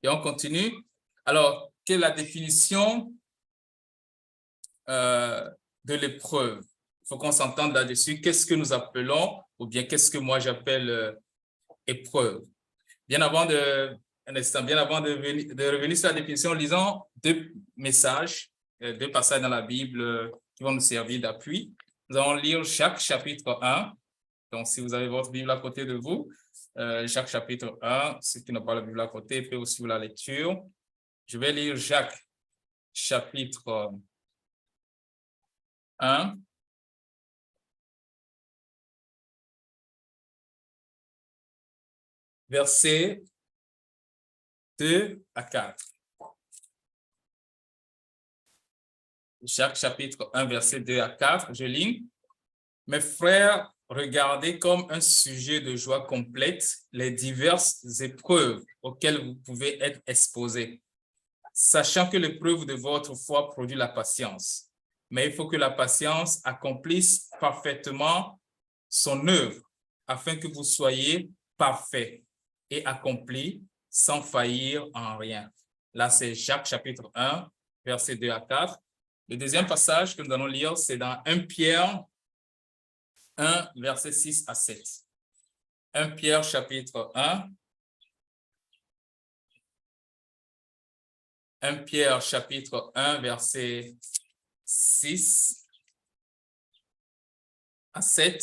Et on continue. Alors, quelle est la définition de l'épreuve? Il faut qu'on s'entende là-dessus. Qu'est-ce que nous appelons, ou bien qu'est-ce que moi j'appelle épreuve? Bien avant de revenir sur la définition, lisons deux messages, deux passages dans la Bible qui vont nous servir d'appui. Nous allons lire Jacques chapitre 1. Donc, si vous avez votre Bible à côté de vous, Jacques chapitre 1, ceux qui n'ont pas la Bible à côté peuvent aussi la lecture. Je vais lire Jacques chapitre 1. Versets 2 à 4. Jacques chapitre 1, verset 2 à 4, je lis. Mes frères, regardez comme un sujet de joie complète les diverses épreuves auxquelles vous pouvez être exposés, sachant que l'épreuve de votre foi produit la patience. Mais il faut que la patience accomplisse parfaitement son œuvre, afin que vous soyez parfaits et accomplis sans faillir en rien. Là, c'est Jacques chapitre 1, versets 2 à 4. Le deuxième passage que nous allons lire, c'est dans 1 Pierre 1, versets 6 à 7. 1 Pierre chapitre 1. 1 Pierre chapitre 1, verset 6 à 7.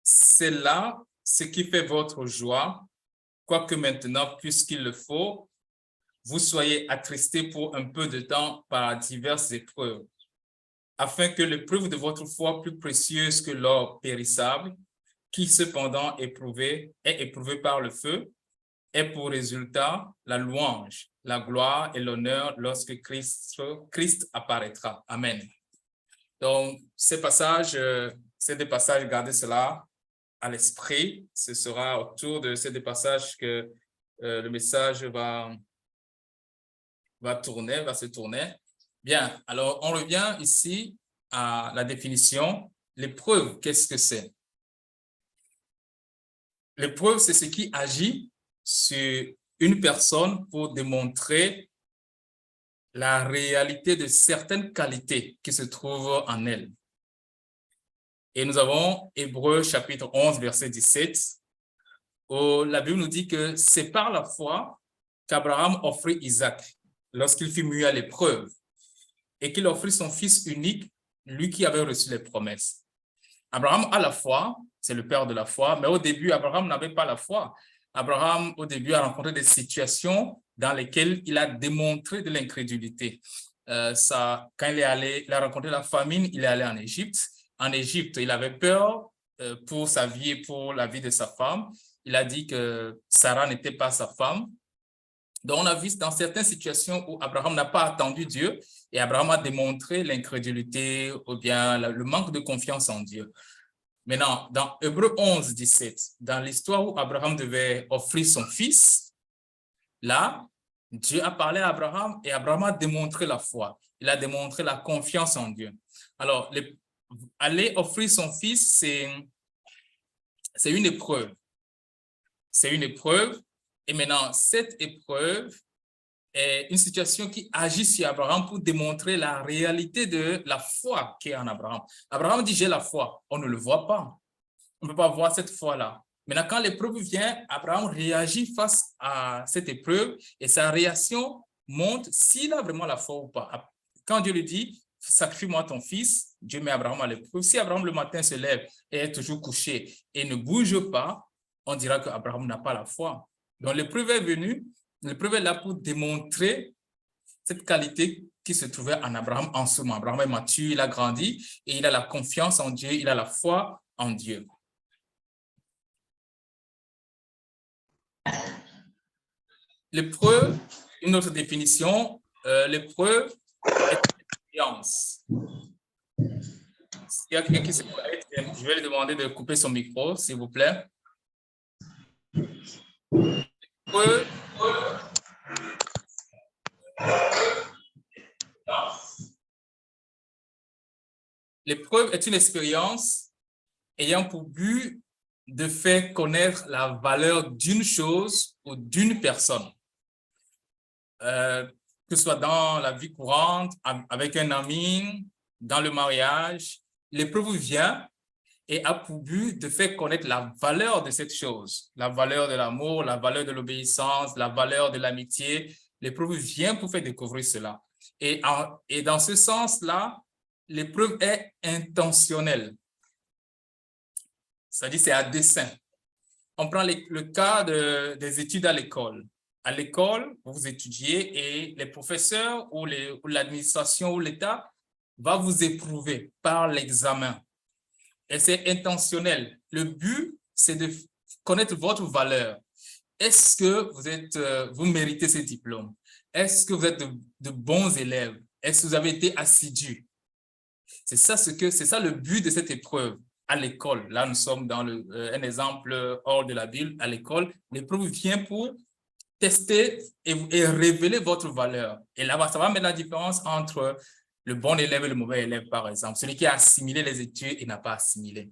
C'est là ce qui fait votre joie, quoique maintenant, puisqu'il le faut, vous soyez attristés pour un peu de temps par diverses épreuves, afin que l'épreuve de votre foi, plus précieuse que l'or périssable, qui cependant est éprouvé par le feu, ait pour résultat la louange, la gloire et l'honneur lorsque Christ apparaîtra. Amen. Donc, ces passages, c'est des passages, gardez cela à l'esprit. Ce sera autour de ces deux passages que le message va se tourner. Bien, alors on revient ici à la définition. L'épreuve, qu'est-ce que c'est? L'épreuve, c'est ce qui agit sur une personne pour démontrer la réalité de certaines qualités qui se trouvent en elle. Et nous avons Hébreux chapitre 11, verset 17, où la Bible nous dit que c'est par la foi qu'Abraham offrit Isaac lorsqu'il fut mis à l'épreuve et qu'il offrit son fils unique, lui qui avait reçu les promesses. Abraham a la foi, c'est le père de la foi, mais au début, Abraham n'avait pas la foi. Abraham, au début, a rencontré des situations dans lesquelles il a démontré de l'incrédulité. Quand il a rencontré la famine, il est allé en Égypte. En Égypte, il avait peur pour sa vie et pour la vie de sa femme. Il a dit que Sarah n'était pas sa femme. Donc, on a vu dans certaines situations où Abraham n'a pas attendu Dieu et Abraham a démontré l'incrédulité ou bien le manque de confiance en Dieu. Maintenant, dans Hébreux 11, 17, dans l'histoire où Abraham devait offrir son fils, là, Dieu a parlé à Abraham et Abraham a démontré la foi. Il a démontré la confiance en Dieu. Alors, aller offrir son fils, c'est une épreuve. C'est une épreuve. Et maintenant, cette épreuve est une situation qui agit sur Abraham pour démontrer la réalité de la foi qui est en Abraham. Abraham dit, j'ai la foi. On ne le voit pas. On ne peut pas voir cette foi-là. Maintenant, quand l'épreuve vient, Abraham réagit face à cette épreuve et sa réaction montre s'il a vraiment la foi ou pas. Quand Dieu lui dit, sacrifie-moi ton fils, Dieu met Abraham à l'épreuve. Si Abraham le matin se lève et est toujours couché et ne bouge pas, on dira qu'Abraham n'a pas la foi. Donc, l'épreuve est venue, l'épreuve est là pour démontrer cette qualité qui se trouvait en Abraham en ce moment. Abraham est mature, il a grandi et il a la confiance en Dieu, il a la foi en Dieu. L'épreuve, une autre définition, l'épreuve est une expérience. S'il y a quelqu'un qui se connecte, je vais lui demander de couper son micro, s'il vous plaît. L'épreuve est une expérience ayant pour but de faire connaître la valeur d'une chose ou d'une personne. Que ce soit dans la vie courante, avec un ami, dans le mariage, l'épreuve vient et a pour but de faire connaître la valeur de cette chose, la valeur de l'amour, la valeur de l'obéissance, la valeur de l'amitié. L'épreuve vient pour faire découvrir cela. Et dans ce sens-là, l'épreuve est intentionnelle. C'est-à-dire c'est à dessein. On prend le cas des études à l'école. À l'école, vous étudiez et les professeurs ou l'administration ou l'État va vous éprouver par l'examen. Et c'est intentionnel. Le but, c'est de connaître votre valeur. Est-ce que vous méritez ce diplôme? Est-ce que vous êtes de bons élèves? Est-ce que vous avez été assidus? C'est ça le but de cette épreuve à l'école. Là, nous sommes dans un exemple hors de la Bible. À l'école, l'épreuve vient pour tester et révéler votre valeur. Et là, ça va mettre la différence entre le bon élève et le mauvais élève, par exemple. Celui qui a assimilé les études et n'a pas assimilé.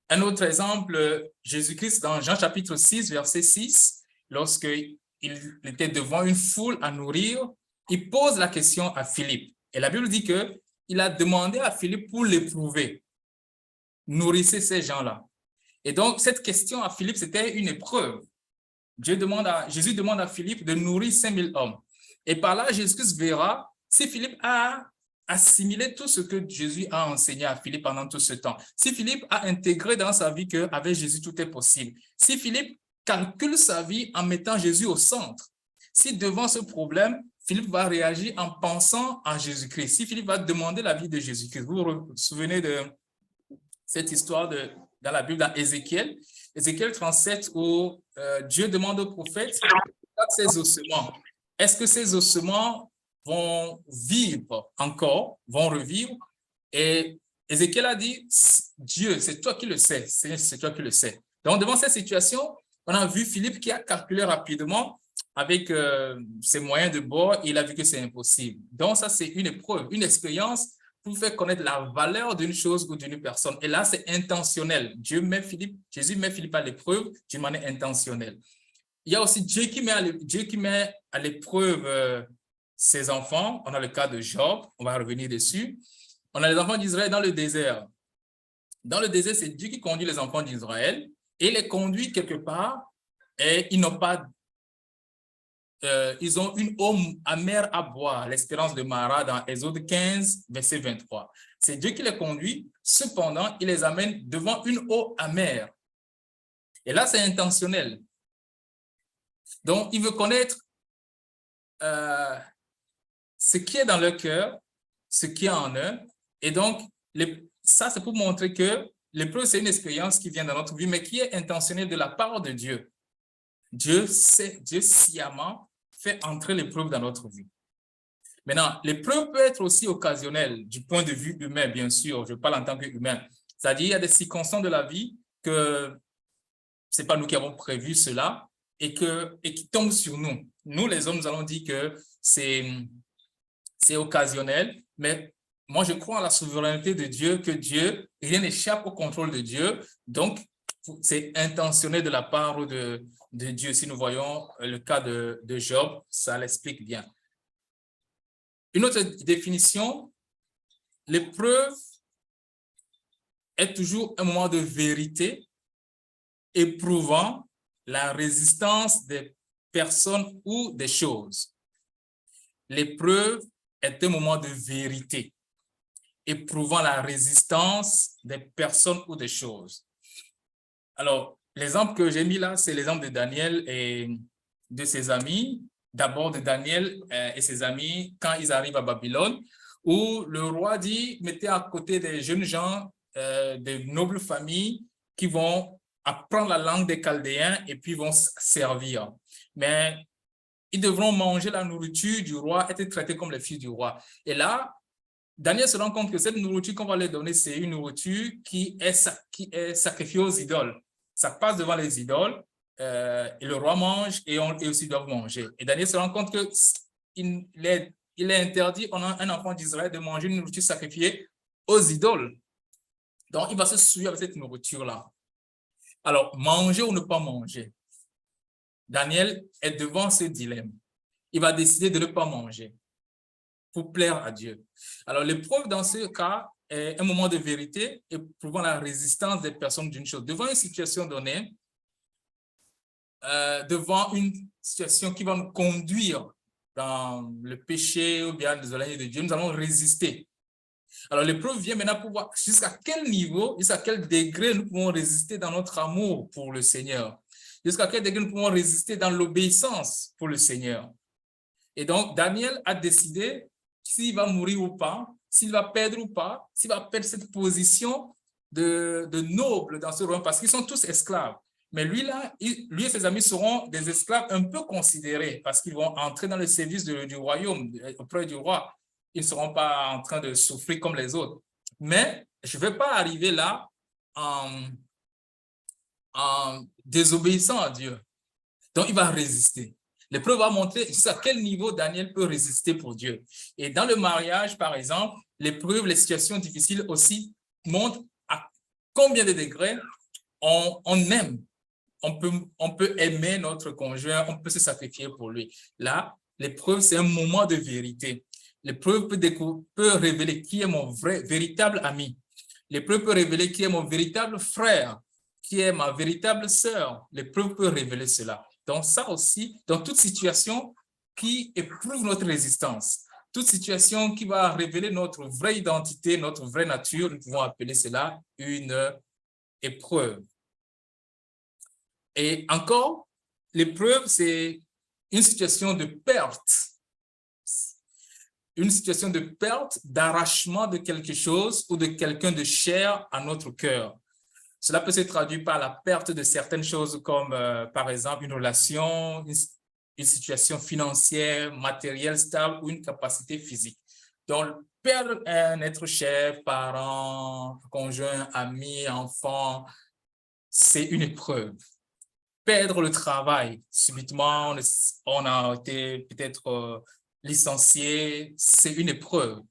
Un autre exemple, Jésus-Christ, dans Jean chapitre 6, verset 6, lorsqu'il était devant une foule à nourrir, il pose la question à Philippe. Et la Bible dit qu'il a demandé à Philippe pour l'éprouver. Nourrissez ces gens-là. Et donc, cette question à Philippe, c'était une épreuve. Jésus demande à Philippe de nourrir 5000 hommes. Et par là, Jésus verra si Philippe a assimilé tout ce que Jésus a enseigné à Philippe pendant tout ce temps. Si Philippe a intégré dans sa vie qu'avec Jésus, tout est possible. Si Philippe calcule sa vie en mettant Jésus au centre. Si devant ce problème, Philippe va réagir en pensant à Jésus-Christ. Si Philippe va demander la vie de Jésus-Christ. Vous vous souvenez de cette histoire dans la Bible, dans Ézéchiel 37, où Dieu demande au prophète ses ossements. Est-ce que ces ossements vont vivre encore, vont revivre? Et Ézéchiel a dit, Dieu, c'est toi qui le sais, c'est toi qui le sais. Donc, devant cette situation, on a vu Philippe qui a calculé rapidement avec ses moyens de bord, il a vu que c'est impossible. Donc, ça, c'est une épreuve, une expérience pour faire connaître la valeur d'une chose ou d'une personne. Et là, c'est intentionnel. Jésus met Philippe à l'épreuve d'une manière intentionnelle. Il y a aussi Dieu qui met à l'épreuve ses enfants. On a le cas de Job, on va revenir dessus. On a les enfants d'Israël dans le désert. Dans le désert, c'est Dieu qui conduit les enfants d'Israël et les conduit quelque part et ils n'ont pas ils ont une eau amère à boire, l'espérance de Mara dans Exode 15, verset 23. C'est Dieu qui les conduit, cependant, il les amène devant une eau amère. Et là, c'est intentionnel. Donc, il veut connaître ce qui est dans leur cœur, ce qui est en eux. Et donc, ça, c'est pour montrer que l'épreuve, c'est une expérience qui vient dans notre vie, mais qui est intentionnelle de la part de Dieu. Dieu sciemment fait entrer l'épreuve dans notre vie. Maintenant, l'épreuve peut être aussi occasionnelle du point de vue humain, bien sûr. Je parle en tant qu'humain. C'est-à-dire, il y a des circonstances de la vie que ce n'est pas nous qui avons prévu cela et qui tombent sur nous. Nous, les hommes, nous allons dire que c'est occasionnel, mais moi, je crois en la souveraineté de Dieu, que Dieu, rien n'échappe au contrôle de Dieu. Donc, c'est intentionnel de la part de Dieu. Si nous voyons le cas de Job, ça l'explique bien. Une autre définition, l'épreuve est toujours un moment de vérité, éprouvant la résistance des personnes ou des choses. L'épreuve est un moment de vérité, éprouvant la résistance des personnes ou des choses. Alors, l'exemple que j'ai mis là, c'est l'exemple de Daniel et de ses amis. D'abord de Daniel et ses amis quand ils arrivent à Babylone, où le roi dit, mettez à côté des jeunes gens, des nobles familles qui vont apprendre la langue des Chaldéens et puis vont servir. Mais ils devront manger la nourriture du roi, être traités comme les fils du roi. Et là, Daniel se rend compte que cette nourriture qu'on va leur donner, c'est une nourriture qui est sacrifiée aux idoles. Ça passe devant les idoles, et le roi mange et eux aussi doivent manger. Et Daniel se rend compte qu'il est interdit, on a un enfant d'Israël, de manger une nourriture sacrifiée aux idoles. Donc, il va se souiller avec cette nourriture-là. Alors, manger ou ne pas manger? Daniel est devant ce dilemme. Il va décider de ne pas manger pour plaire à Dieu. Alors, l'épreuve dans ce cas est un moment de vérité et prouvant la résistance des personnes d'une chose. Devant une situation donnée, devant une situation qui va nous conduire dans le péché ou bien désolé de Dieu, nous allons résister. Alors, l'épreuve vient maintenant pour voir jusqu'à quel niveau, jusqu'à quel degré nous pouvons résister dans notre amour pour le Seigneur. Jusqu'à quel degré nous pouvons résister dans l'obéissance pour le Seigneur. Et donc, Daniel a décidé s'il va mourir ou pas, s'il va perdre ou pas, s'il va perdre cette position de noble dans ce royaume, parce qu'ils sont tous esclaves. Mais lui, là, lui et ses amis seront des esclaves un peu considérés, parce qu'ils vont entrer dans le service du royaume, auprès du roi. Ils ne seront pas en train de souffrir comme les autres. Mais je ne vais pas arriver là en désobéissant à Dieu. Donc, il va résister. L'épreuve va montrer à quel niveau Daniel peut résister pour Dieu. Et dans le mariage, par exemple, l'épreuve, les situations difficiles aussi montrent à combien de degrés on aime. On peut aimer notre conjoint, on peut se sacrifier pour lui. Là, l'épreuve, c'est un moment de vérité. L'épreuve peut révéler qui est mon véritable ami. L'épreuve peut révéler qui est mon véritable frère, qui est ma véritable sœur. L'épreuve peut révéler cela. Donc ça aussi, dans toute situation qui éprouve notre résistance, toute situation qui va révéler notre vraie identité, notre vraie nature, nous pouvons appeler cela une épreuve. Et encore, l'épreuve, c'est une situation de perte. Une situation de perte, d'arrachement de quelque chose ou de quelqu'un de cher à notre cœur. Cela peut se traduire par la perte de certaines choses comme, par exemple, une relation, une situation financière, matérielle stable ou une capacité physique. Donc, perdre un être cher, parent, conjoint, ami, enfant, c'est une épreuve. Perdre le travail, subitement, on a été peut-être licencié, c'est une épreuve.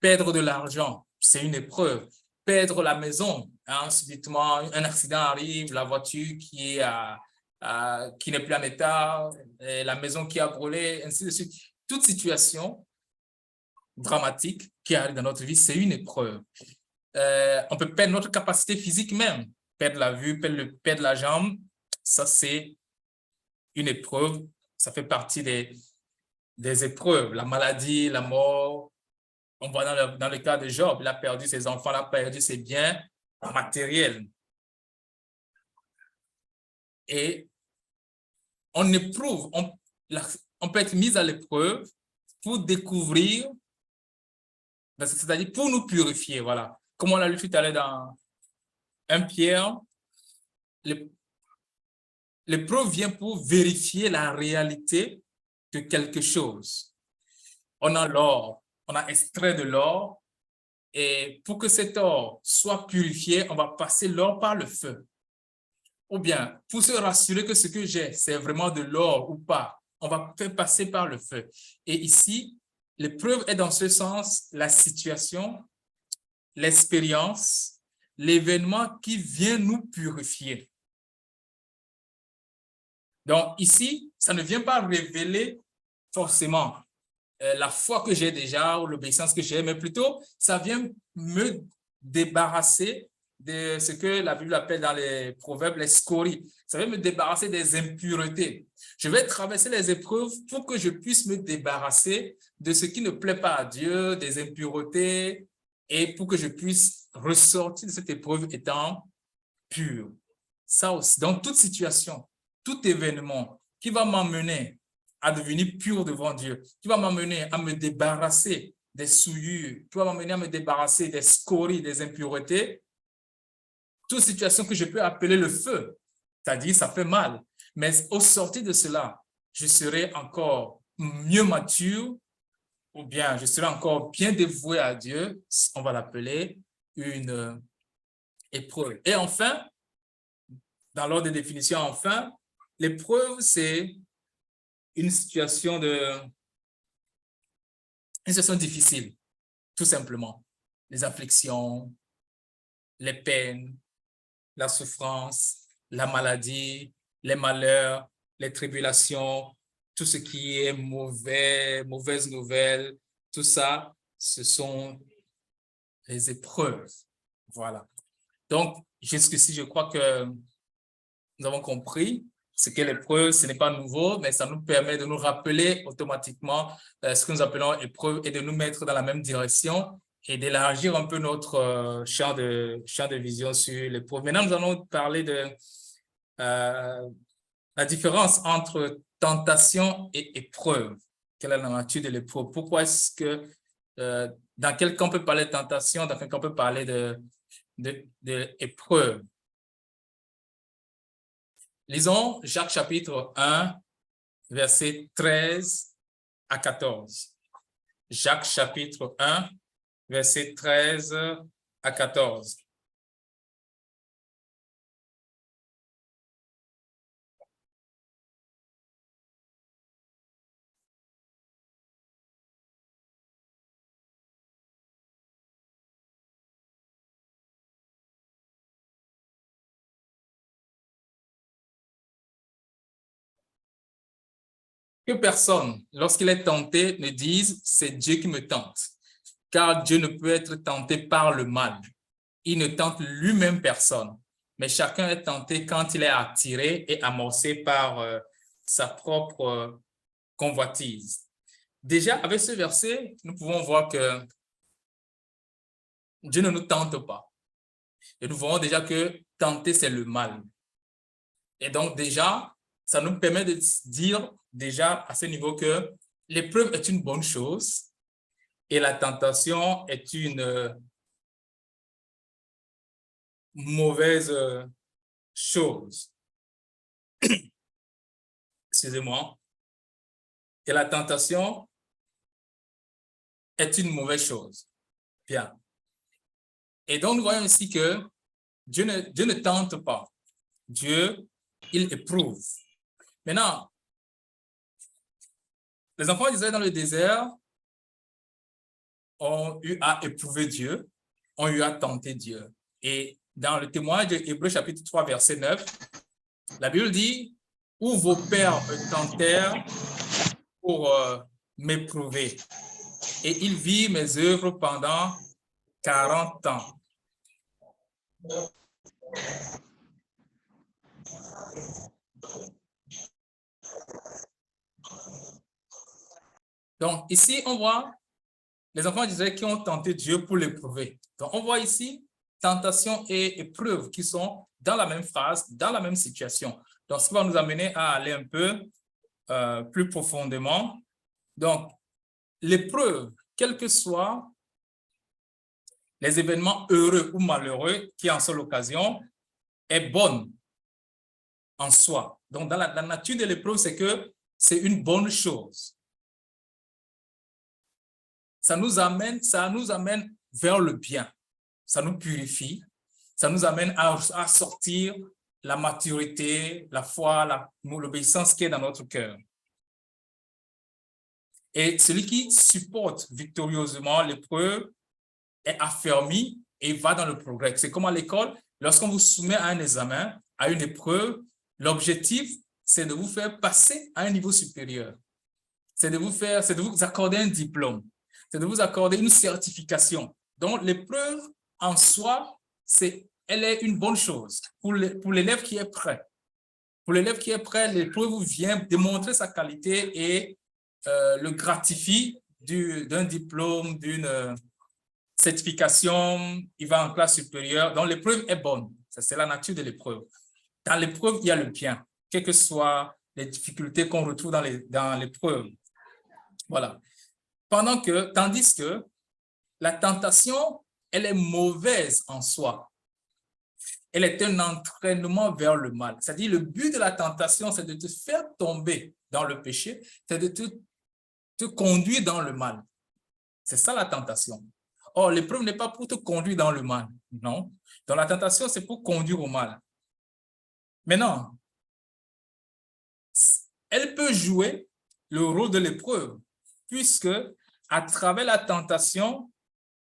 Perdre de l'argent, c'est une épreuve. Perdre la maison, hein, subitement, un accident arrive, la voiture qui n'est plus en état, la maison qui a brûlé, ainsi de suite. Toute situation dramatique qui arrive dans notre vie, c'est une épreuve. On peut perdre notre capacité physique même, perdre la vue, perdre la jambe, ça c'est une épreuve, ça fait partie des épreuves, la maladie, la mort. On voit dans le cas de Job, il a perdu ses enfants, il a perdu ses biens matériels. Et on éprouve, on peut être mis à l'épreuve pour découvrir, c'est-à-dire pour nous purifier, voilà. Comme on l'a lu tout à l'heure dans 1 Pierre, l'épreuve vient pour vérifier la réalité de quelque chose. On a l'or, on a extrait de l'or, et pour que cet or soit purifié, on va passer l'or par le feu. Ou bien, pour se rassurer que ce que j'ai, c'est vraiment de l'or ou pas, on va faire passer par le feu. Et ici, l'épreuve est dans ce sens la situation, l'expérience, l'événement qui vient nous purifier. Donc ici, ça ne vient pas révéler forcément la foi que j'ai déjà ou l'obéissance que j'ai, mais plutôt, ça vient me débarrasser de ce que la Bible appelle dans les proverbes les scories. Ça vient me débarrasser des impuretés. Je vais traverser les épreuves pour que je puisse me débarrasser de ce qui ne plaît pas à Dieu, des impuretés, et pour que je puisse ressortir de cette épreuve étant pur. Ça aussi, dans toute situation, tout événement qui va m'emmener à devenir pur devant Dieu, qui va m'amener à me débarrasser des souillures, qui va m'amener à me débarrasser des scories, des impuretés, toute situation que je peux appeler le feu, c'est-à-dire ça fait mal. Mais au sortir de cela, je serai encore mieux mature ou bien je serai encore bien dévoué à Dieu, on va l'appeler une épreuve. Et enfin, dans l'ordre de définition, enfin, l'épreuve, c'est une situation difficile, tout simplement. Les afflictions, les peines, la souffrance, la maladie, les malheurs, les tribulations, tout ce qui est mauvais, mauvaises nouvelles, tout ça, ce sont les épreuves. Voilà. Donc, jusqu'ici, je crois que nous avons compris ce qu'est l'épreuve. Ce n'est pas nouveau, mais ça nous permet de nous rappeler automatiquement ce que nous appelons épreuve et de nous mettre dans la même direction et d'élargir un peu notre champ de vision sur l'épreuve. Maintenant, nous allons parler de la différence entre tentation et épreuve. Quelle est la nature de l'épreuve? Pourquoi est-ce que dans quel cas on peut parler de tentation, dans quel cas on peut parler d'épreuve? Lisons Jacques chapitre 1, versets 13 à 14. Jacques chapitre 1, versets 13 à 14. Que personne, lorsqu'il est tenté, ne dise « c'est Dieu qui me tente », car Dieu ne peut être tenté par le mal. Il ne tente lui-même personne, mais chacun est tenté quand il est attiré et amorcé par sa propre convoitise. Déjà, avec ce verset, nous pouvons voir que Dieu ne nous tente pas. Et nous voyons déjà que tenter, c'est le mal. Et donc déjà, ça nous permet de dire déjà à ce niveau que l'épreuve est une bonne chose et la tentation est une mauvaise chose. Excusez-moi. Et la tentation est une mauvaise chose. Bien. Et donc, nous voyons ici que Dieu ne tente pas. Dieu, il éprouve. Maintenant, les enfants d'Israël dans le désert ont eu à éprouver Dieu, ont eu à tenter Dieu. Et dans le témoignage de Hébreux chapitre 3, verset 9, la Bible dit « Où vos pères me tentèrent pour m'éprouver, et ils virent mes œuvres pendant 40 ans. » Donc, ici, on voit les enfants d'Israël qui ont tenté Dieu pour l'éprouver. Donc, on voit ici tentation et épreuve qui sont dans la même phrase, dans la même situation. Donc, ce qui va nous amener à aller un peu plus profondément. Donc, l'épreuve, quels que soient les événements heureux ou malheureux qui en sont l'occasion, est bonne en soi. Donc, dans la nature de l'épreuve, c'est que c'est une bonne chose. Ça nous amène vers le bien. Ça nous purifie. Ça nous amène à sortir la maturité, la foi, l'obéissance qui est dans notre cœur. Et celui qui supporte victorieusement l'épreuve est affermi et va dans le progrès. C'est comme à l'école, lorsqu'on vous soumet à un examen, à une épreuve, l'objectif, c'est de vous faire passer à un niveau supérieur. C'est de vous accorder un diplôme. C'est de vous accorder une certification. Donc, l'épreuve en soi, elle est une bonne chose pour l'élève qui est prêt. Pour l'élève qui est prêt, l'épreuve vient démontrer sa qualité et le gratifie d'un diplôme, d'une certification, il va en classe supérieure. Donc, l'épreuve est bonne. C'est la nature de l'épreuve. Dans l'épreuve, il y a le bien, quelles que soient les difficultés qu'on retrouve dans l'épreuve. Voilà. Tandis que la tentation, elle est mauvaise en soi. Elle est un entraînement vers le mal. C'est-à-dire, le but de la tentation, c'est de te faire tomber dans le péché, c'est de te conduire dans le mal. C'est ça la tentation. Or, l'épreuve n'est pas pour te conduire dans le mal, non. Donc, la tentation, c'est pour conduire au mal. Maintenant, elle peut jouer le rôle de l'épreuve, puisque à travers la tentation,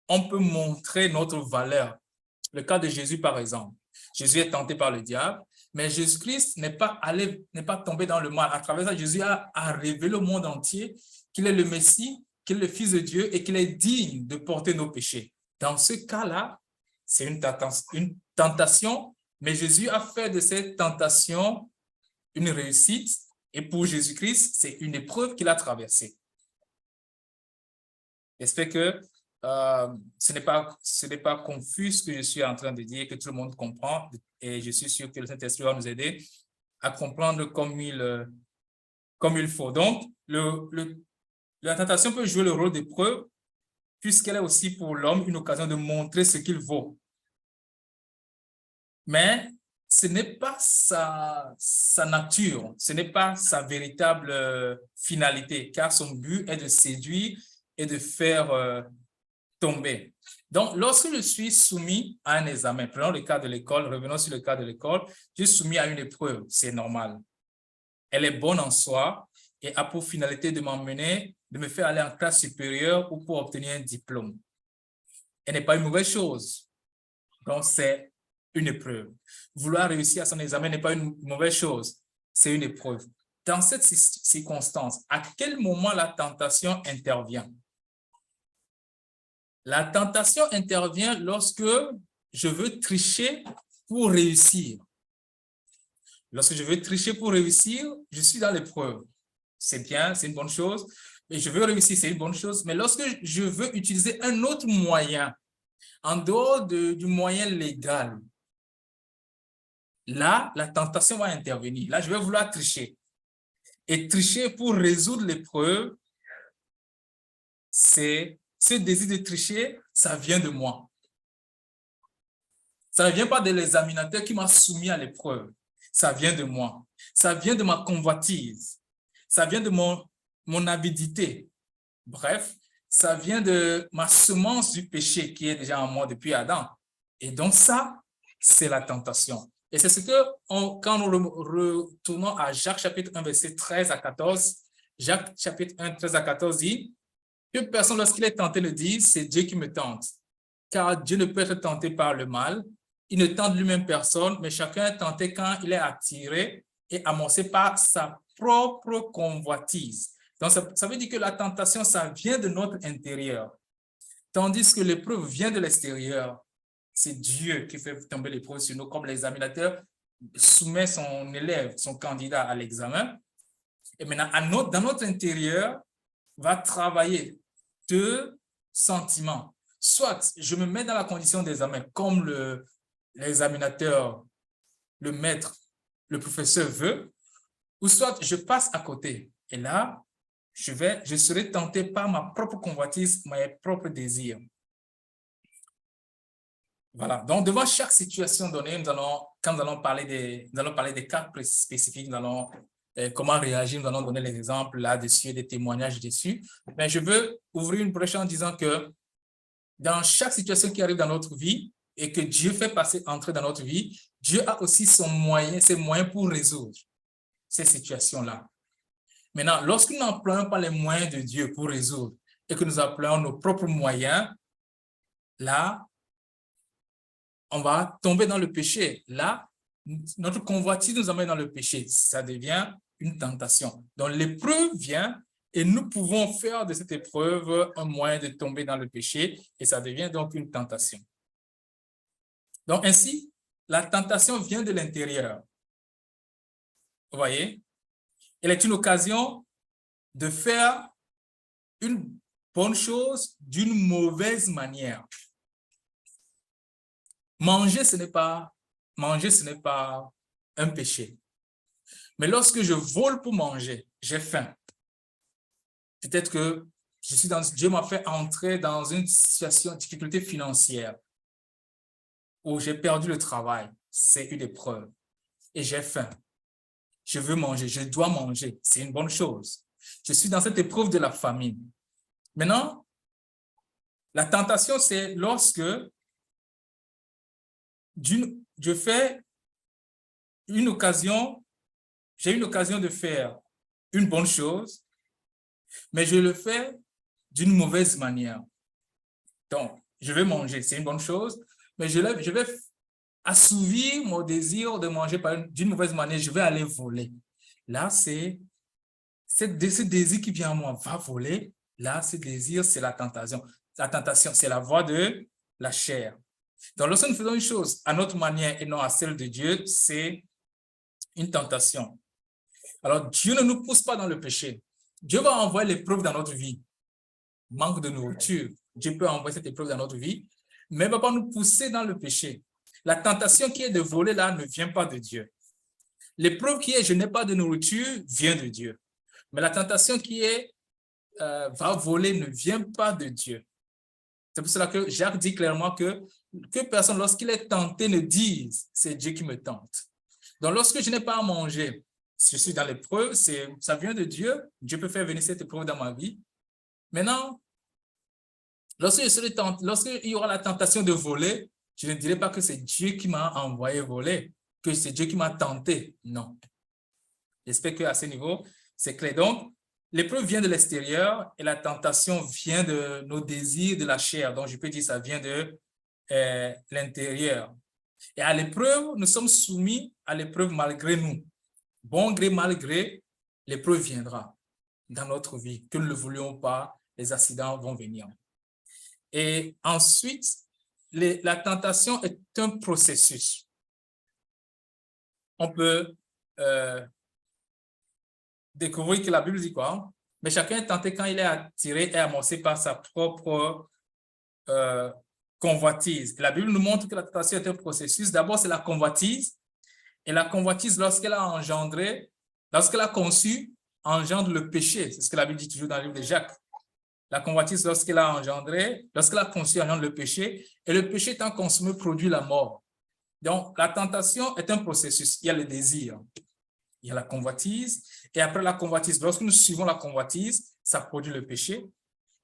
on peut montrer notre valeur. Le cas de Jésus, par exemple. Jésus est tenté par le diable Mais Jésus-Christ n'est pas tombé dans le mal. À travers ça, Jésus a révélé au monde entier qu'il est le Messie, qu'il est le Fils de Dieu et qu'il est digne de porter nos péchés. Dans ce cas-là, c'est une tentation, mais Jésus a fait de cette tentation une réussite. Et pour Jésus-Christ, c'est une épreuve qu'il a traversée. J'espère que ce n'est pas confus ce que je suis en train de dire, que tout le monde comprend. Et je suis sûr que le Saint-Esprit va nous aider à comprendre comme il faut. Donc, la tentation peut jouer le rôle d'épreuve, puisqu'elle est aussi pour l'homme une occasion de montrer ce qu'il vaut. Mais ce n'est pas sa nature, ce n'est pas sa véritable finalité, car son but est de séduire et de faire tomber. Donc, lorsque je suis soumis à un examen, prenons le cas de l'école, revenons sur le cas de l'école, je suis soumis à une épreuve, c'est normal. Elle est bonne en soi et a pour finalité de m'emmener, de me faire aller en classe supérieure ou pour obtenir un diplôme. Elle n'est pas une mauvaise chose. Donc, c'est une épreuve. Vouloir réussir à son examen n'est pas une mauvaise chose, c'est une épreuve. Dans cette circonstance, à quel moment la tentation intervient? La tentation intervient lorsque je veux tricher pour réussir. Lorsque je veux tricher pour réussir, je suis dans l'épreuve. C'est bien, c'est une bonne chose. Et je veux réussir, c'est une bonne chose. Mais lorsque je veux utiliser un autre moyen, en dehors du moyen légal, là, la tentation va intervenir. Là, je vais vouloir tricher. Et tricher pour résoudre l'épreuve, c'est ce désir de tricher, ça vient de moi. Ça ne vient pas de l'examinateur qui m'a soumis à l'épreuve. Ça vient de moi. Ça vient de ma convoitise. Ça vient de mon avidité. Bref, ça vient de ma semence du péché qui est déjà en moi depuis Adam. Et donc ça, c'est la tentation. Et c'est ce que, quand nous retournons à Jacques chapitre 1, verset 13 à 14, Jacques chapitre 1, 13 à 14 dit que personne, lorsqu'il est tenté, ne dit, c'est Dieu qui me tente. Car Dieu ne peut être tenté par le mal. Il ne tente lui-même personne, mais chacun est tenté quand il est attiré et amorcé par sa propre convoitise. Donc, ça veut dire que la tentation, ça vient de notre intérieur. Tandis que l'épreuve vient de l'extérieur. C'est Dieu qui fait tomber l'épreuve sur nous, comme l'examinateur soumet son élève, son candidat à l'examen. Et maintenant, dans notre intérieur, va travailler deux sentiments. Soit je me mets dans la condition d'examen comme l'examinateur, le maître, le professeur veut, ou soit je passe à côté. Et là, je serai tenté par ma propre convoitise, mes propres désirs. Voilà. Donc, devant chaque situation donnée, quand nous allons parler des cas spécifiques, nous allons comment réagir, nous allons donner les exemples là-dessus, des témoignages dessus. Mais je veux ouvrir une brèche en disant que dans chaque situation qui arrive dans notre vie et que Dieu fait entrer dans notre vie, Dieu a aussi ses moyens pour résoudre ces situations-là. Maintenant, lorsque nous n'employons pas les moyens de Dieu pour résoudre et que nous employons nos propres moyens, là, on va tomber dans le péché. Là, notre convoitise nous emmène dans le péché. Ça devient une tentation. Donc, l'épreuve vient et nous pouvons faire de cette épreuve un moyen de tomber dans le péché et ça devient donc une tentation. Donc, ainsi, la tentation vient de l'intérieur. Vous voyez? Elle est une occasion de faire une bonne chose d'une mauvaise manière. Manger, ce n'est pas un péché. Mais lorsque je vole pour manger, j'ai faim. Peut-être que Dieu m'a fait entrer dans une situation de difficulté financière où j'ai perdu le travail. C'est une épreuve. Et j'ai faim. Je veux manger, je dois manger. C'est une bonne chose. Je suis dans cette épreuve de la famine. Maintenant, la tentation, c'est lorsque j'ai une occasion de faire une bonne chose, mais je le fais d'une mauvaise manière. Donc, je vais manger, c'est une bonne chose, mais je vais assouvir mon désir de manger d'une mauvaise manière, je vais aller voler. Là, c'est ce désir qui vient à moi, va voler. Là, ce désir, c'est la tentation. La tentation, c'est la voie de la chair. Donc, lorsque nous faisons une chose à notre manière et non à celle de Dieu, c'est une tentation. Alors, Dieu ne nous pousse pas dans le péché. Dieu va envoyer l'épreuve dans notre vie. Manque de nourriture. Dieu peut envoyer cette épreuve dans notre vie, mais il ne va pas nous pousser dans le péché. La tentation qui est de voler là ne vient pas de Dieu. L'épreuve qui est je n'ai pas de nourriture vient de Dieu. Mais la tentation qui est va voler ne vient pas de Dieu. C'est pour cela que Jacques dit clairement que personne, lorsqu'il est tenté, ne dise c'est Dieu qui me tente. Donc, lorsque je n'ai pas à manger, je suis dans l'épreuve, ça vient de Dieu. Dieu peut faire venir cette épreuve dans ma vie. Maintenant, lorsqu'il y aura la tentation de voler, je ne dirai pas que c'est Dieu qui m'a envoyé voler, que c'est Dieu qui m'a tenté. Non. J'espère qu'à ce niveau, c'est clair. Donc, l'épreuve vient de l'extérieur et la tentation vient de nos désirs de la chair. Donc, je peux dire que ça vient de l'intérieur. Et à l'épreuve, nous sommes soumis à l'épreuve malgré nous. Bon gré, mal gré, l'épreuve viendra dans notre vie. Que nous ne le voulions pas, les accidents vont venir. Et ensuite, la tentation est un processus. On peut découvrir que la Bible dit quoi? Mais chacun est tenté quand il est attiré et amorcé par sa propre convoitise. Et la Bible nous montre que la tentation est un processus. D'abord, c'est la convoitise. Et la convoitise, lorsqu'elle a conçu, engendre le péché. C'est ce que la Bible dit toujours dans le livre de Jacques. La convoitise, lorsqu'elle a conçu, engendre le péché. Et le péché, étant consommé, produit la mort. Donc, la tentation est un processus. Il y a le désir. Il y a la convoitise. Et après la convoitise, lorsque nous suivons la convoitise, ça produit le péché.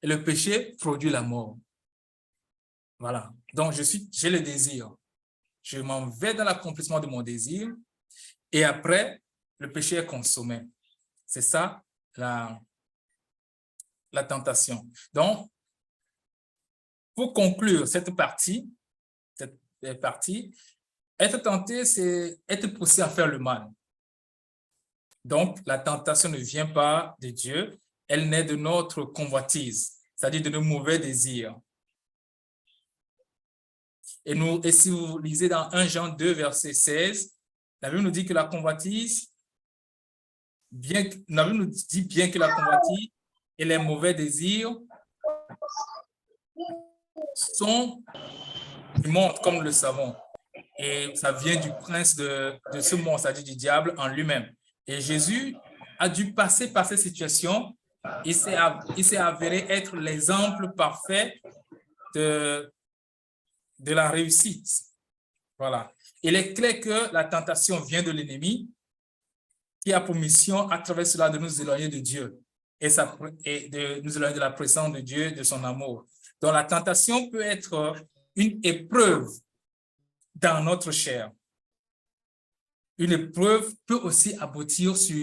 Et le péché produit la mort. Voilà. Donc, j'ai le désir. Je m'en vais dans l'accomplissement de mon désir. Et après, le péché est consommé. C'est ça, la tentation. Donc, pour conclure cette partie, être tenté, c'est être poussé à faire le mal. Donc, la tentation ne vient pas de Dieu, elle naît de notre convoitise, c'est-à-dire de nos mauvais désirs. Et si vous lisez dans 1 Jean 2, verset 16, la Bible nous dit que la convoitise, bien que la convoitise et les mauvais désirs sont immondes, comme nous le savons. Et ça vient du prince de ce monde, c'est-à-dire du diable en lui-même. Et Jésus a dû passer par cette situation. Il s'est avéré être l'exemple parfait de la réussite. Voilà. Il est clair que la tentation vient de l'ennemi qui a pour mission, à travers cela, de nous éloigner de Dieu et de nous éloigner de la présence de Dieu, de son amour. Donc, la tentation peut être une épreuve dans notre chair. Une épreuve peut aussi aboutir sur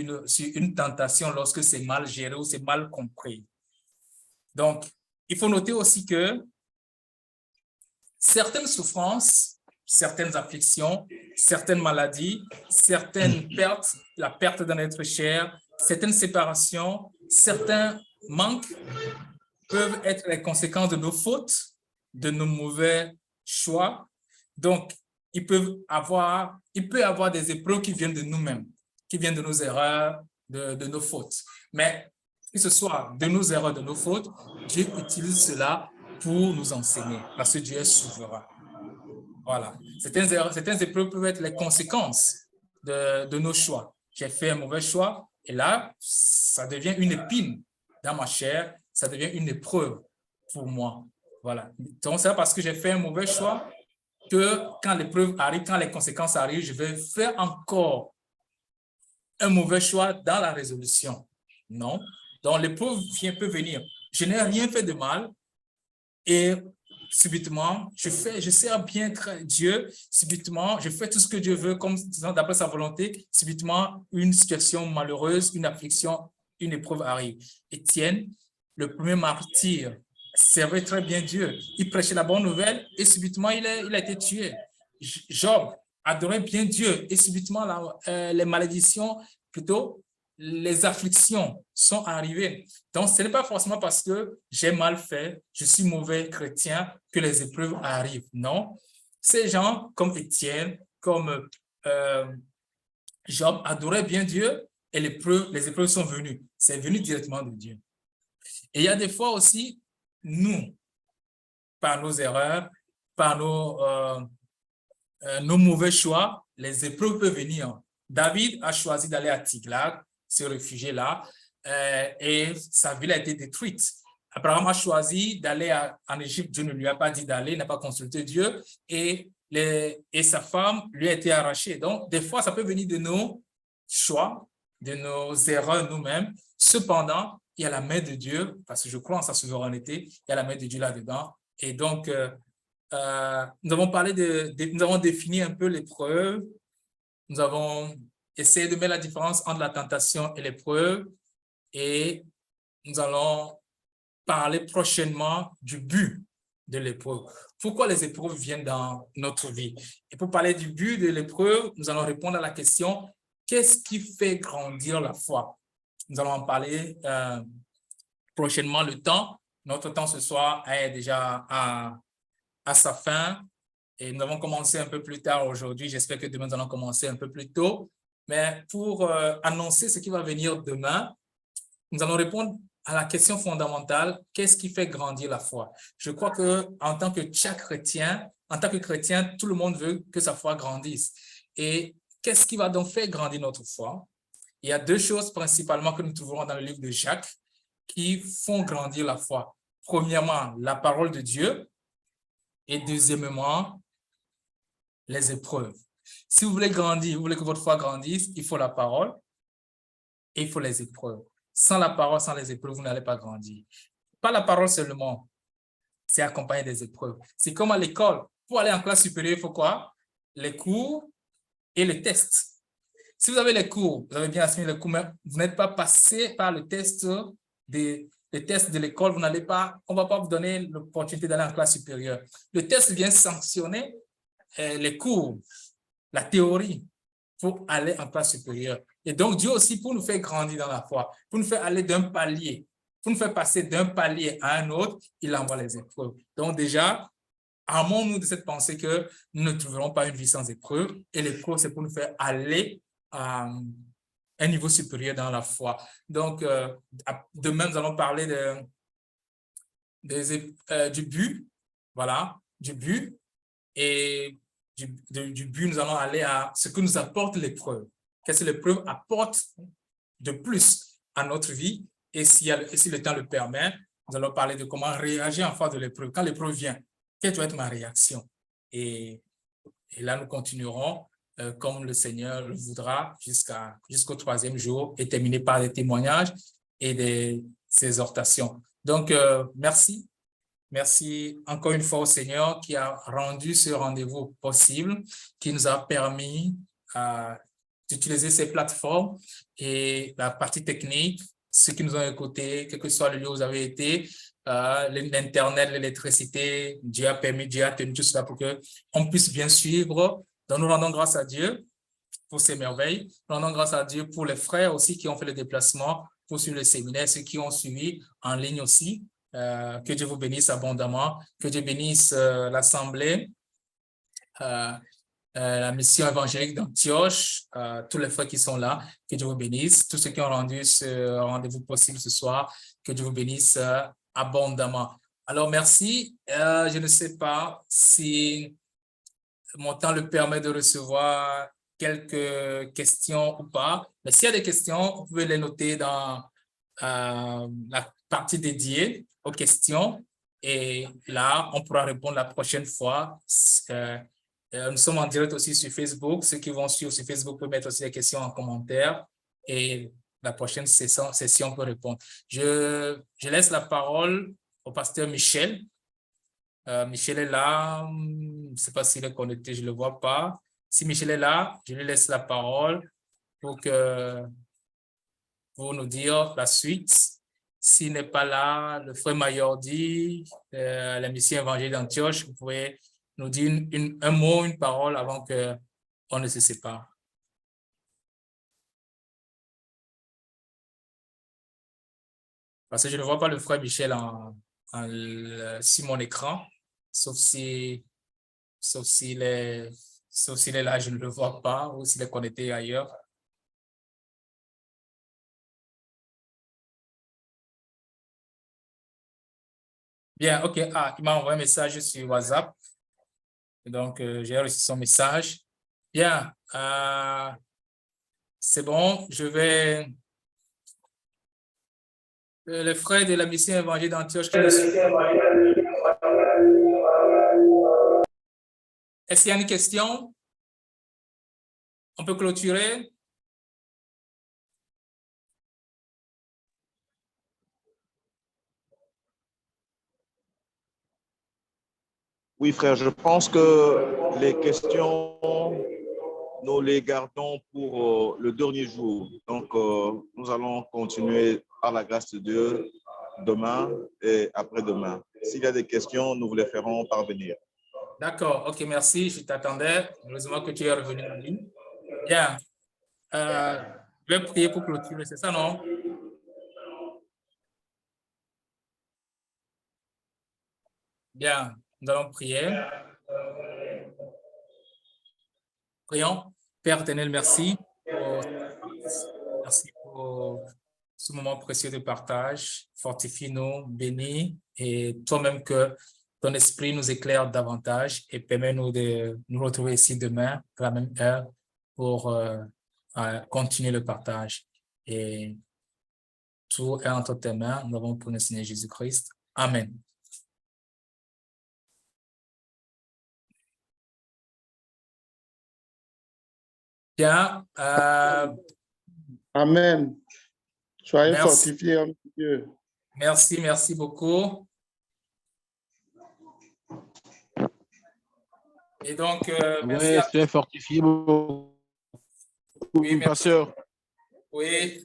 une tentation lorsque c'est mal géré ou c'est mal compris. Donc, il faut noter aussi que certaines souffrances, certaines afflictions, certaines maladies, certaines pertes, la perte de notre chair, certaines séparations, certains manques peuvent être les conséquences de nos fautes, de nos mauvais choix. Donc, il peut y avoir des épreuves qui viennent de nous-mêmes, qui viennent de nos erreurs, de nos fautes. Mais que ce soit de nos erreurs, de nos fautes, Dieu utilise cela pour nous enseigner, parce que Dieu est souverain. Voilà. Certaines épreuves peuvent être les conséquences de nos choix. J'ai fait un mauvais choix et là, ça devient une épine dans ma chair, ça devient une épreuve pour moi. Voilà. Donc, c'est parce que j'ai fait un mauvais choix que quand l'épreuve arrive, quand les conséquences arrivent, je vais faire encore un mauvais choix dans la résolution. Non. Donc, l'épreuve peut venir. Je n'ai rien fait de mal et subitement, je sers bien Dieu, subitement, je fais tout ce que Dieu veut comme d'après sa volonté, subitement, une situation malheureuse, une affliction, une épreuve arrive. Étienne, le premier martyr, servait très bien Dieu. Il prêchait la bonne nouvelle et subitement, il a été tué. Job adorait bien Dieu et subitement les malédictions, plutôt les afflictions sont arrivées. Donc, ce n'est pas forcément parce que j'ai mal fait, je suis mauvais chrétien que les épreuves arrivent. Non, ces gens comme Étienne, comme Job adoraient bien Dieu et les épreuves sont venues. C'est venu directement de Dieu. Et il y a des fois aussi, nous, par nos erreurs, par nos mauvais choix, les épreuves peuvent venir. David a choisi d'aller à Tiglath, se réfugier là, et sa ville a été détruite. Abraham a choisi d'aller en Égypte, Dieu ne lui a pas dit d'aller, il n'a pas consulté Dieu, et sa femme lui a été arrachée. Donc, des fois, ça peut venir de nos choix, de nos erreurs nous-mêmes. Cependant, il y a la main de Dieu, parce que je crois en sa souveraineté, il y a la main de Dieu là-dedans. Et donc, nous avons parlé nous avons défini un peu l'épreuve. Nous avons essayé de mettre la différence entre la tentation et l'épreuve. Et nous allons parler prochainement du but de l'épreuve. Pourquoi les épreuves viennent dans notre vie? Et pour parler du but de l'épreuve, nous allons répondre à la question, qu'est-ce qui fait grandir la foi? Nous allons en parler prochainement. Notre temps ce soir est déjà à sa fin et nous avons commencé un peu plus tard aujourd'hui. J'espère que demain, nous allons commencer un peu plus tôt. Mais pour annoncer ce qui va venir demain, nous allons répondre à la question fondamentale, qu'est-ce qui fait grandir la foi? Je crois qu'en tant que chrétien, tout le monde veut que sa foi grandisse. Et qu'est-ce qui va donc faire grandir notre foi? Il y a deux choses principalement que nous trouverons dans le livre de Jacques qui font grandir la foi. Premièrement, la parole de Dieu et deuxièmement, les épreuves. Si vous voulez grandir, vous voulez que votre foi grandisse, il faut la parole et il faut les épreuves. Sans la parole, sans les épreuves, vous n'allez pas grandir. Pas la parole seulement, c'est accompagné des épreuves. C'est comme à l'école. Pour aller en classe supérieure, il faut quoi? Les cours et les tests. Si vous avez les cours, vous avez bien assimilé les cours, mais vous n'êtes pas passé par le test de l'école, on ne va pas vous donner l'opportunité d'aller en classe supérieure. Le test vient sanctionner les cours, la théorie, pour aller en classe supérieure. Et donc, Dieu aussi, pour nous faire grandir dans la foi, pour nous faire aller d'un palier, pour nous faire passer d'un palier à un autre, il envoie les épreuves. Donc déjà, armons-nous de cette pensée que nous ne trouverons pas une vie sans épreuve. Et l'épreuve, c'est pour nous faire aller à un niveau supérieur dans la foi. Donc, demain, nous allons parler du but, voilà, du but. Et du but, nous allons aller à ce que nous apporte l'épreuve. Qu'est-ce que l'épreuve apporte de plus à notre vie? Et si le temps le permet, nous allons parler de comment réagir en face de l'épreuve. Quand l'épreuve vient, quelle doit être ma réaction? Et là, nous continuerons comme le Seigneur le voudra jusqu'au troisième jour et terminer par des témoignages et des exhortations. Donc, merci. Merci encore une fois au Seigneur qui a rendu ce rendez-vous possible, qui nous a permis d'utiliser ces plateformes et la partie technique, ceux qui nous ont écoutés, quel que soit le lieu où vous avez été, l'Internet, l'électricité, Dieu a tenu tout cela pour qu'on puisse bien suivre. Donc, nous rendons grâce à Dieu pour ces merveilles. Nous rendons grâce à Dieu pour les frères aussi qui ont fait le déplacement pour suivre le séminaire, ceux qui ont suivi en ligne aussi. Que Dieu vous bénisse abondamment, que Dieu bénisse l'Assemblée, la mission évangélique d'Antioche, tous les frères qui sont là, que Dieu vous bénisse, tous ceux qui ont rendu ce rendez-vous possible ce soir, que Dieu vous bénisse abondamment. Alors, merci. Je ne sais pas si mon temps le permet de recevoir quelques questions ou pas, mais s'il y a des questions, vous pouvez les noter dans la partie dédiée aux questions et là, on pourra répondre la prochaine fois. Nous sommes en direct aussi sur Facebook. Ceux qui vont suivre sur Facebook peuvent mettre aussi des questions en commentaire et la prochaine session on peut répondre. Je laisse la parole au pasteur Michel. Michel est là. Je ne sais pas s'il est connecté, je ne le vois pas. Si Michel est là, je lui laisse la parole pour nous dire la suite. S'il n'est pas là, le frère Mayordi, la mission évangélique d'Antioche, vous pouvez nous dire un mot, une parole avant qu'on ne se sépare. Parce que je ne vois pas le frère Michel sur mon écran, sauf s'il est là, je ne le vois pas, ou s'il est connecté ailleurs. Bien, OK. Ah, il m'a envoyé un message sur WhatsApp. Donc, j'ai reçu son message. Bien, c'est bon, je vais... Les frères de la mission évangile d'Antioche qui me suivent. Est-ce qu'il y a une question? On peut clôturer? Oui, frère, je pense que les questions, nous les gardons pour le dernier jour. Donc, nous allons continuer par la grâce de Dieu demain et après-demain. S'il y a des questions, nous vous les ferons parvenir. D'accord, OK, merci. Je t'attendais. Heureusement que tu es revenu en ligne. Bien. Je vais prier pour clôturer, c'est ça, non? Bien, nous allons prier. Prions. Père éternel, merci pour ce moment précieux de partage. Fortifie-nous, bénis, et toi-même que ton esprit nous éclaire davantage et permet-nous de nous retrouver ici demain à la même heure pour continuer le partage. Et tout est entre tes mains. Nous avons pour le Seigneur Jésus-Christ. Amen. Bien. Amen. Soyez Merci. fortifiés en Dieu. Merci beaucoup. Et donc, merci à tous. Soyez fortifiés beaucoup. Oui, pasteur. Oui.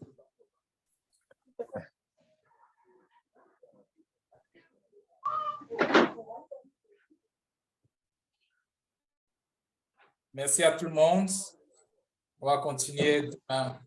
Merci à tout le monde. On va continuer demain.